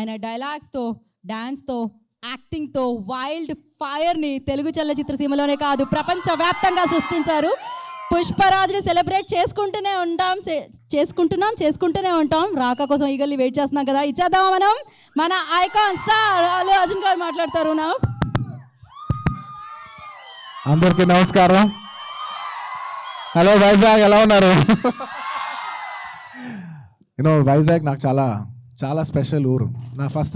ఆయన డైలాగ్స్తో, డాన్స్తో, యాక్టింగ్తో వైల్డ్ ఫైర్ని తెలుగు చలనచిత్ర సీమలోనే కాదు ప్రపంచవ్యాప్తంగా సృష్టించారు. పుష్పరాజ్ని సెలబ్రేట్ చేసుకుంటూనే ఉంటాం. రాక కోసం ఈగల్ని వెయిట్ చేస్తున్నాం కదా, ఇచ్చేద్దామా మనం. మన ఐకాన్ స్టార్ అల్లు అర్జున్ గారు మాట్లాడతారు. నా అందరికీ నమస్కారం. హలో వైజాగ్, ఎలా ఉన్నారు? వైజాగ్ నాకు చాలా చాలా స్పెషల్ ఊరు. నా ఫస్ట్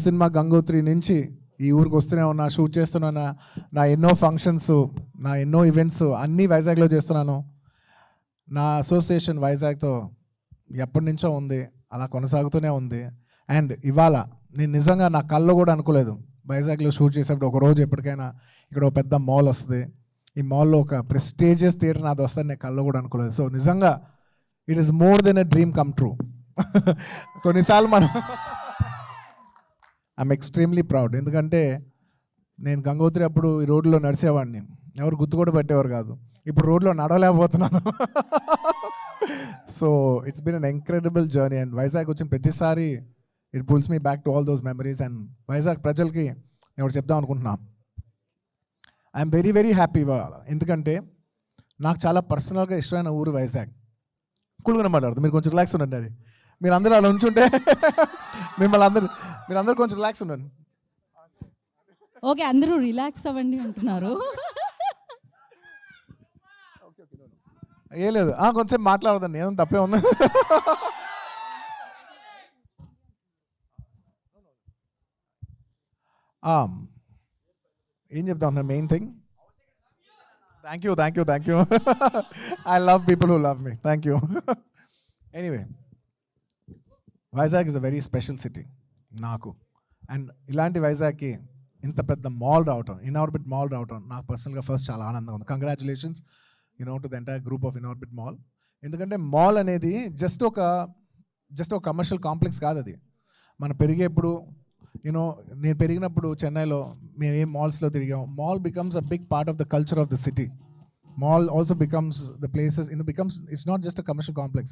సినిమా గంగోత్రి నుంచి ఈ ఊరికి వస్తూనే ఉన్నా, షూట్ చేస్తున్నా. నా ఎన్నో ఫంక్షన్స్, నా ఎన్నో ఈవెంట్స్ అన్నీ వైజాగ్లో చేస్తున్నాను. నా అసోసియేషన్ వైజాగ్తో ఎప్పటి నుంచో ఉంది, అలా కొనసాగుతూనే ఉంది. అండ్ ఇవాళ నేను నిజంగా నా కళ్ళు కూడా అనుకోలేదు వైజాగ్లో షూట్ చేసేప్పుడు ఒకరోజు ఎప్పటికైనా ఇక్కడ ఒక పెద్ద మాల్ వస్తుంది, ఈ మాల్లో ఒక ప్రెస్టీజియస్ థియేటర్ నాది వస్తుంది, నేను కళ్ళు కూడా అనుకోలేదు. సో నిజంగా it is more than a dream come true. కొన్నిసార్లు ఐఎమ్ ఎక్స్ట్రీమ్లీ ప్రౌడ్. ఎందుకంటే నేను గంగోత్రి అప్పుడు ఈ రోడ్లో నడిచేవాడిని, ఎవరు గుర్తు కూడా పెట్టేవారు కాదు. ఇప్పుడు రోడ్లో నడవలేకపోతున్నాను. So it's been an incredible journey. And Vizag వచ్చిన ప్రతిసారి it pulls me back to all those memories. And Vizag ప్రజలకి నేను ఒకటి చెప్దాం అనుకుంటున్నా, ఐఎమ్ వెరీ వెరీ హ్యాపీ. ఎందుకంటే నాకు చాలా పర్సనల్గా ఇష్టమైన ఊరు వైజాగ్. కూల్గా మాట్లాడుతుంది, మీరు కొంచెం రిలాక్స్ ఉండండి. అది మీరు అందరూ అలా ఉంచుంటే మీరందరూ కొంచెం రిలాక్స్ ఉండండి. ఓకే, అందరూ రిలాక్స్ అవ్వండి అంటున్నారు. ఏ లేదు, కొంచెం మాట్లాడదండి, ఏదో తప్పే ఉంది. ఏం చెప్తా ఉన్నా, main thing, thank you. I love people who love me. Thank you. Anyway, Vizag is a very special city నాకు. అండ్ ఇలాంటి వైజాగ్కి ఇంత పెద్ద మాల్ రావటం, ఇన్ఆర్బిట్ మాల్ రావటం నాకు పర్సనల్గా ఫస్ట్ చాలా ఆనందంగా ఉంది. Congratulations to the entire group of Inorbit mall. ఎందుకంటే మాల్ అనేది జస్ట్ ఒక కమర్షియల్ కాంప్లెక్స్ కాదు. అది మనం పెరిగేప్పుడు నేను పెరిగినప్పుడు చెన్నైలో మేము ఏ మాల్స్లో తిరిగాం. Mall becomes a big part of the culture of the city. Mall also becomes the places, it's not just a commercial complex,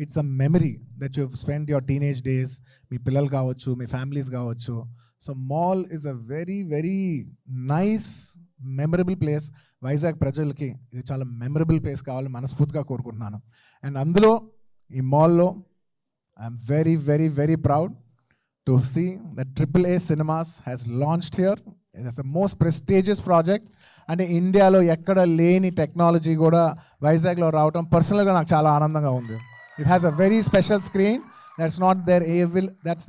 it's a memory that you've spent your teenage days, మీ పిల్లలు కావచ్చు, మీ families కావచ్చు. So mall is a very very nice memorable place. Vizag ప్రజలకి ఇది చాలా memorable place కావాలని మనస్ఫూర్తిగా కోరుకుంటున్నాను. And అందులో ఈ మాల్లో I'm very very very proud to see that AAA Cinemas has launched here. It is the most prestigious project. అంటే ఇండియాలో ఎక్కడ లేని టెక్నాలజీ కూడా వైజాగ్లో రావటం పర్సనల్గా నాకు చాలా ఆనందంగా ఉంది. It has a very special screen that's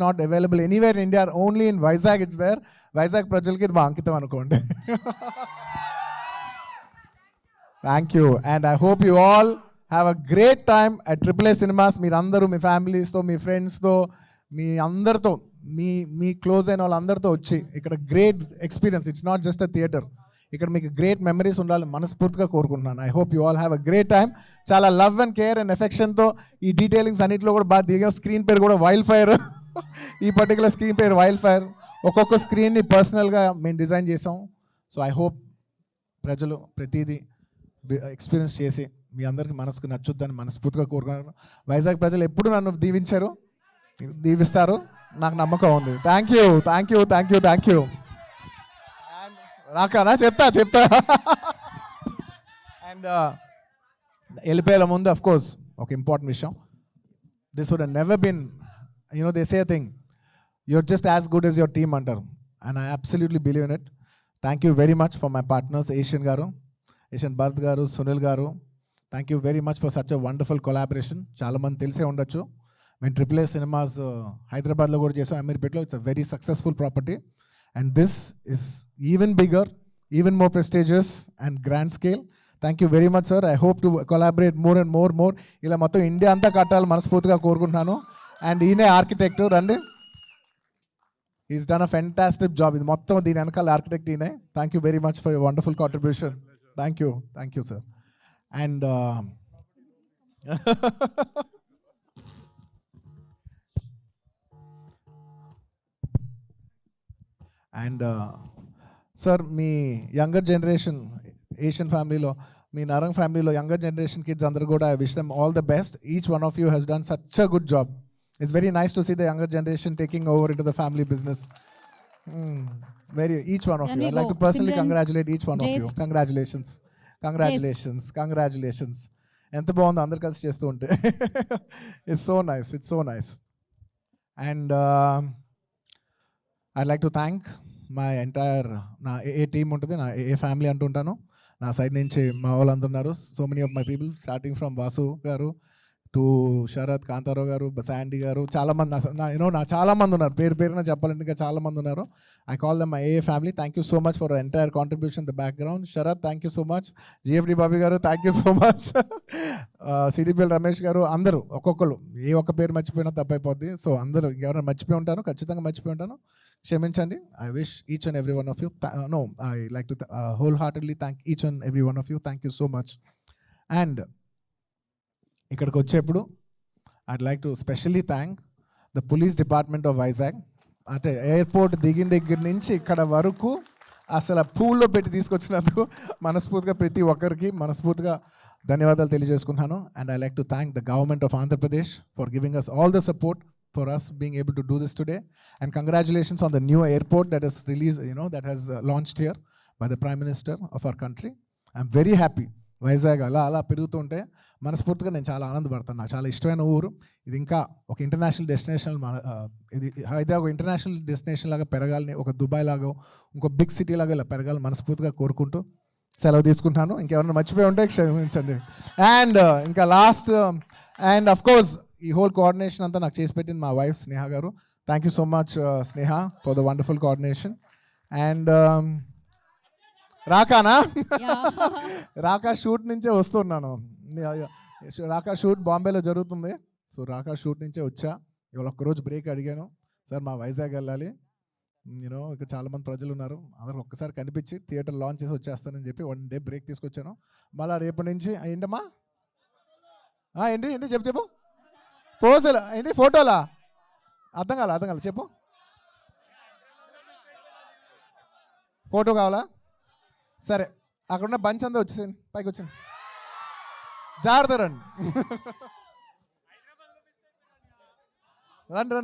not available anywhere in India, only in Vizag it's there. Vizag ప్రజలకి ఇది మా అంకితం అనుకోండి. Thank you. And I hope you all have a great time at AAA Cinemas. మీరందరూ మీ ఫ్యామిలీస్తో, మీ ఫ్రెండ్స్తో, మీ అందరితో, మీ close అయిన వాళ్ళందరితో వచ్చి ఇక్కడ great experience, it's not just a theatre, ఇక్కడ మీకు గ్రేట్ మెమరీస్ ఉండాలని మనస్ఫూర్తిగా కోరుకుంటున్నాను. I hope you all have a great time. చాలా లవ్ అండ్ కేర్ అండ్ ఎఫెక్షన్తో ఈ డీటెయిలింగ్స్ అన్నింటిలో కూడా బాగా దిగా. స్క్రీన్ పేరు కూడా వైల్డ్ ఫైర్. ఈ పర్టికులర్ స్క్రీన్ పేరు వైల్డ్ ఫైర్. ఒక్కొక్క స్క్రీన్ని పర్సనల్గా మేము డిజైన్ చేసాం. సో ఐ హోప్ ప్రజలు ప్రతిదీ ఎక్స్పీరియన్స్ చేసి మీ అందరికీ మనసుకు నచ్చుద్దని మనస్ఫూర్తిగా కోరుకున్నాను. వైజాగ్ ప్రజలు ఎప్పుడు నన్ను దీవిస్తారు, నాకు నమ్మకం ఉంది. Thank you. రాకనా చెప్తా. అండ్ వెళ్ళిపోయేల ముందు అఫ్ కోర్స్ ఒక ఇంపార్టెంట్ విషయం. This would never been, they say thing, you're just as good as your team అంటారు. And I absolutely believe in it. Thank you very much for my partners, Asian Bharat garu, Sunil garu. Thank you very much for such a wonderful collaboration. చాలామంది తెలిసే ఉండొచ్చు, మేము AAA Cinemas హైదరాబాద్లో కూడా చేసాం, అమీర్పేట్లో. It's a very successful property. And this is even bigger, even more prestigious and grand scale. Thank you very much, sir. I hope to collaborate more and more. ఇలా మొత్తం ఇండియా అంతా కట్టాలి మనస్ఫూర్తిగా కోరుకుంటున్నాను. అండ్ ఈయనే ఆర్కిటెక్ట్ రండి, is done a fantastic job. ఇది మొత్తం దీని వెనకాల ఆర్కిటెక్ట్ ఈయనే. Thank you very much for your wonderful contribution. Thank you sir. And and sir, me younger generation Asian ఫ్యామిలీలో, మీ నరంగ్ ఫ్యామిలీలో యంగర్ జనరేషన్ కిడ్స్ అందరూ కూడా I wish them all the best. Each one of you has done such a good job. It's very nice to see the younger generation taking over into the family business. Each one of Can you. we I'd like go? to personally Simran, congratulate each one of you. Jayst. Congratulations. ఎంత బాగుందో అందరు కలిసి చేస్తూ ఉంటే. It's so nice. And I'd like to thank my entire నా ఏ team ఉంటుంది, నా ఏ family అంటుంటాను. నా సైడ్ నుంచి మా వాళ్ళందరూ ఉన్నారు. So many of my people starting from Vasu గారు టు శరత్, కాంతారావు గారు, శాండీ గారు, చాలామంది నా చాలామంది ఉన్నారు. పేరున చెప్పాలంటే ఇంకా చాలామంది ఉన్నారు. I call them my a family. Thank you so much for entire contribution the background. Sarath, thank you so much. GFD Bobby garu, thank you so much. CDPL Ramesh garu, అందరూ ఒక్కొక్కరు ఏ ఒక్క పేరు మర్చిపోయినా తప్పైపోద్ది. సో అందరూ ఎవరైనా మర్చిపోయి ఉంటాను, ఖచ్చితంగా మర్చిపోయి ఉంటాను, క్షమించండి. I wish each and every one of you I like to whole heartedly thank each and every one of you. Thank you so much. And ఇక్కడికి వచ్చేప్పుడు I'd like to specially thank the police department of Vizag. అంటే airport దిగిన దగ్గర నుంచి ఇక్కడ వరకు అసలు పూల్లో పెట్టి తీసుకొచ్చినందుకు మనస్ఫూర్తిగా ప్రతి ఒక్కరికి మనస్ఫూర్తిగా ధన్యవాదాలు తెలియజేసుకుంటున్నాను. And I like to thank the government of Andhra Pradesh for giving us all the support for us being able to do this today. And congratulations on the new airport that is released, that has launched here by the Prime Minister of our country. I'm very happy. Vizag అలా పెరుగుతుంటే మనస్ఫూర్తిగా నేను చాలా ఆనందపడతాను. నాకు చాలా ఇష్టమైన ఊరు ఇది. ఇంకా ఒక ఇంటర్నేషనల్ డెస్టినేషన్, ఇది హైదరాబాద్ ఒక ఇంటర్నేషనల్ డెస్టినేషన్ లాగా పెరగాలని, ఒక దుబాయ్ లాగా, ఇంకో బిగ్ సిటీ లాగా ఇలా పెరగాలని మనస్ఫూర్తిగా కోరుకుంటూ సెలవు తీసుకుంటున్నాను. ఇంకెవరైనా మర్చిపోయి ఉంటే క్షమించండి. అండ్ ఇంకా లాస్ట్ అండ్ అఫ్ కోర్స్ ఈ హోల్ కోఆర్డినేషన్ అంతా నాకు చేసి పెట్టింది మా wife Sneha garu. Thank you so much Sneha for the wonderful coordination. And రాకానా రాకా షూట్ నుంచే వస్తున్నాను. రాకా షూట్ బాంబేలో జరుగుతుంది. సో రాకా షూట్ నుంచే వచ్చా. ఇవాళ ఒక్కరోజు బ్రేక్ అడిగాను, సార్ మా వైజాగ్ వెళ్ళాలి, ఇక్కడ చాలామంది ప్రజలు ఉన్నారు, అందరూ ఒక్కసారి కనిపించి థియేటర్ లాంచ్ చేసి వచ్చేస్తానని చెప్పి 1 డే బ్రేక్ తీసుకొచ్చాను. మళ్ళీ రేపటి నుంచి ఏంటమ్మా ఏంటి చెప్పు పోజులు ఏంటి, ఫోటోలా, అర్థం కాల చెప్పు. ఫోటో కావాలా? సరే, అక్కడున్న బంచ్ అంతా వచ్చేసింది, పైకి వచ్చింది, జాగ్రత్త రండి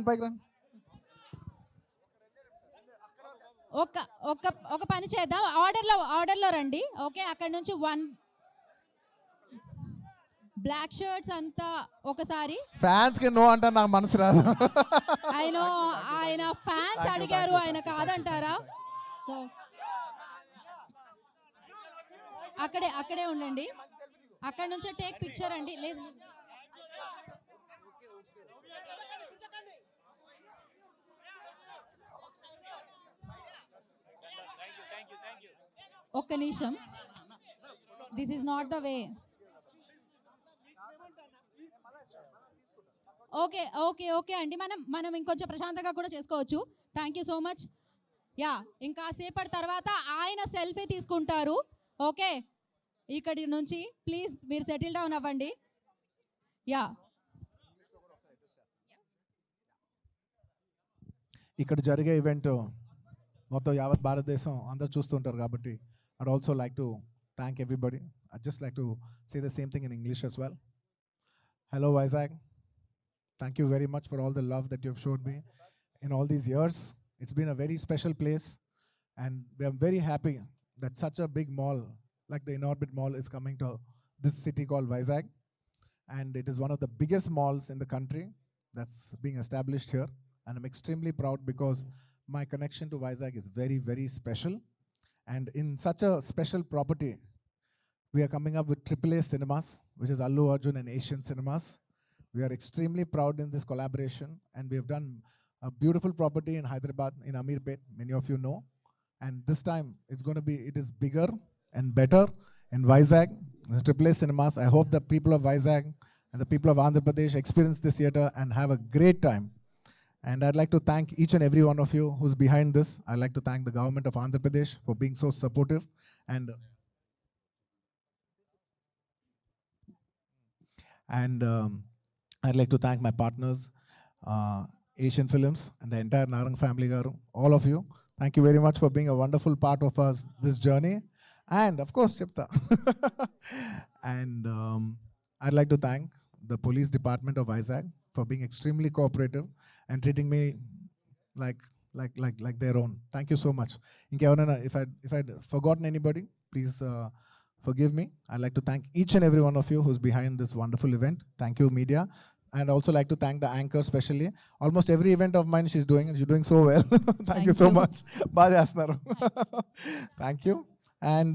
పైకి రండి. ఒక పని చేద్దాం, ఆర్డర్లో రండి. ఓకే, అక్కడ నుంచి 1 బ్లాక్ షర్ట్స్ అంతా ఒకసారి. ఫ్యాన్స్ కి నో అంటే నాకు మనసు రాదు. ఆయన ఫ్యాన్స్ అడిగారు, ఆయన కాదంటారా? సో అక్కడే ఉండండి. అక్కడ నుంచి టేక్ పిక్చర్ అండి. లేదు, ఒక్క నిమిషం. This is not the way. Okay అండి, మనం ఇంకొంచెం ప్రశాంతంగా కూడా చేసుకోవచ్చు. Thank you so much. Yeah, ఇంకా సేపటి తర్వాత ఆయన సెల్ఫీ తీసుకుంటారు. ఓకే, ఇక్కడి నుంచి ప్లీజ్ మీరు సెటిల్ డౌన్ అవ్వండి. యా, ఇక్కడ జరిగే ఈవెంట్ మొత్తం యావత్ భారతదేశం అందరూ చూస్తుంటారు కాబట్టి I'd also like to thank everybody. I'd just like to say the same thing in English as well. Hello Vizag. Thank you very much for all the love that you've showed me in all these years. It's been a very special place, and we are very happy that such a big mall like the Inorbit Mall is coming to this city called Vizag, and it is one of the biggest malls in the country that's being established here, and I'm extremely proud because my connection to Vizag is very, very special. And in such a special property, we are coming up with AAA Cinemas, which is Allu Arjun and Asian Cinemas. We are extremely proud in this collaboration, and we have done a beautiful property in Hyderabad, in Amirpet, many of you know. And this time, it is bigger and better in Vizag. It's AAA Cinemas. I hope the people of Vizag and the people of Andhra Pradesh experience this theater and have a great time. And I'd like to thank each and every one of you who's behind this. I'd like to thank the government of Andhra Pradesh for being so supportive. And I'd like to thank my partners, Asian Films, and the entire Narang family garu, all of you. Thank you very much for being a wonderful part of this journey. And of course, Chipta. And I'd like to thank the police department of Vizag for being extremely cooperative and treating me like their own. Thank you so much. If I forgotten anybody, please forgive me. I'd like to thank each and every one of you who's behind this wonderful event. Thank you, media. And also like to thank the anchor especially. Almost every event of mine she's doing, and she's doing so well. Thank you Thank so you. much. Baga chestunaru. Thank you. And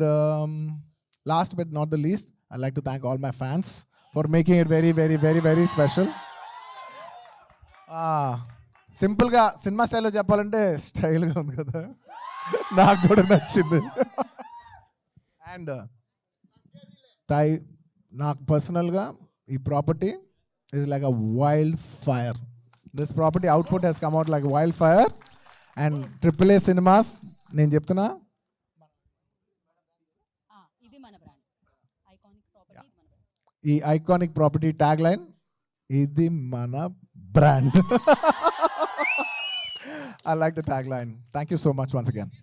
last but not the least, I'd like to thank all my fans for making it very, very, very, very special. సింపుల్గా cinema స్టైల్లో చెప్పాలంటే స్టైల్గా ఉంది కదా, నాకు కూడా నచ్చింది. And నాకు పర్సనల్గా ఈ property is like a wildfire. This property output has come out like wildfire. And AAA Cinemas, నేను చెప్తున్నా, ఇది మన బ్రాండ్ ఐకానిక్ ప్రాపర్టీ. ఈ ఐకానిక్ ప్రాపర్టీ ట్యాగ్ లైన్, ఇది మన brand. I like the tagline. Thank you so much once again.